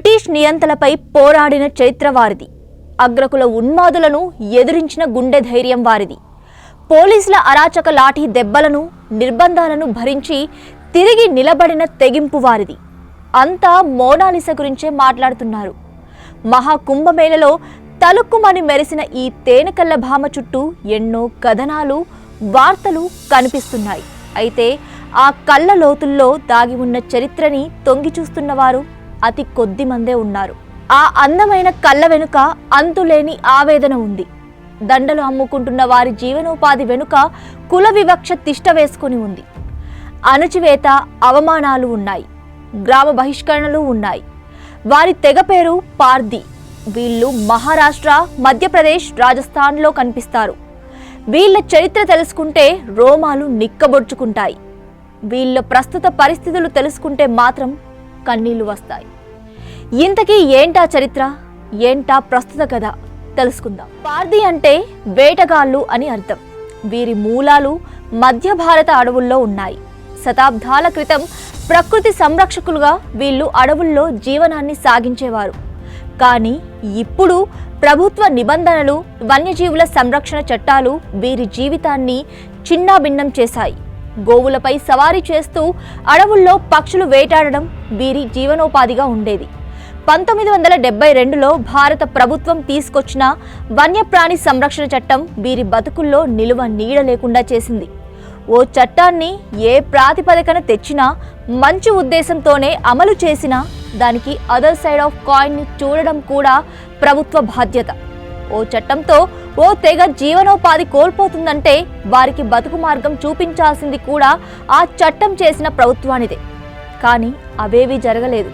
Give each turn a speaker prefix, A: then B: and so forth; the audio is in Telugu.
A: బ్రిటిష్ నియంతలపై పోరాడిన చరిత్ర వారిది. అగ్రకుల ఉన్మాదులను ఎదిరించిన గుండె ధైర్యం వారిది. పోలీసుల అరాచక లాఠీ దెబ్బలను, నిర్బంధాలను భరించి తిరిగి నిలబడిన తెగింపు వారిది. అంతా మోనాలిసా గురించే మాట్లాడుతున్నారు. మహాకుంభమేళలో తలుక్కుమని మెరిసిన ఈ తేనెకల్ల భామ చుట్టూ ఎన్నో కథనాలు, వార్తలు కనిపిస్తున్నాయి. అయితే ఆ కళ్ళ లోతుల్లో దాగి ఉన్న చరిత్రని తొంగి చూస్తున్నవారు అతి కొద్ది మందే ఉన్నారు. ఆ అందమైన కళ్ళ వెనుక అంతులేని ఆవేదన ఉంది. దండలు అమ్ముకుంటున్న వారి జీవనోపాధి వెనుక కుల వివక్ష తిష్ట వేసుకొని ఉంది. అణచివేత, అవమానాలు ఉన్నాయి. గ్రామ బహిష్కరణలు ఉన్నాయి. వారి తెగ పేరు పార్దీ. వీళ్ళు మహారాష్ట్ర, మధ్యప్రదేశ్, రాజస్థాన్లో కనిపిస్తారు. వీళ్ళ చరిత్ర తెలుసుకుంటే రోమాలు నిక్కబొడుచుకుంటాయి. వీళ్ళ ప్రస్తుత పరిస్థితులు తెలుసుకుంటే మాత్రం కన్నీళ్లు వస్తాయి. ఇంతకీ ఏంటా చరిత్ర, ఏంటా ప్రస్తుత కథ తెలుసుకుందాం. పార్దీ అంటే వేటగాళ్ళు అని అర్థం. వీరి మూలాలు మధ్య భారత అడవుల్లో ఉన్నాయి. శతాబ్దాల క్రితం ప్రకృతి సంరక్షకులుగా వీళ్ళు అడవుల్లో జీవనాన్ని సాగించేవారు. కానీ ఇప్పుడు ప్రభుత్వ నిబంధనలు, వన్యజీవుల సంరక్షణ చట్టాలు వీరి జీవితాన్ని చిన్నాభిన్నం చేశాయి. గోవులపై సవారీ చేస్తూ అడవుల్లో పక్షులు వేటాడడం వీరి జీవనోపాధిగా ఉండేది. 1972లో భారత ప్రభుత్వం తీసుకొచ్చిన వన్యప్రాణి సంరక్షణ చట్టం వీరి బతుకుల్లో నిలువ నీడ లేకుండా చేసింది. ఓ చట్టాన్ని ఏ ప్రాతిపదికన తెచ్చినా, మంచి ఉద్దేశంతోనే అమలు చేసినా దానికి అదర్ సైడ్ ఆఫ్ కాయిన్ ని చూడడం కూడా ప్రభుత్వ బాధ్యత. ఓ చట్టంతో ఓ తెగ జీవనోపాధి కోల్పోతుందంటే వారికి బతుకు మార్గం చూపించాల్సింది కూడా ఆ చట్టం చేసిన ప్రభుత్వానిదే. కానీ అవేవీ జరగలేదు.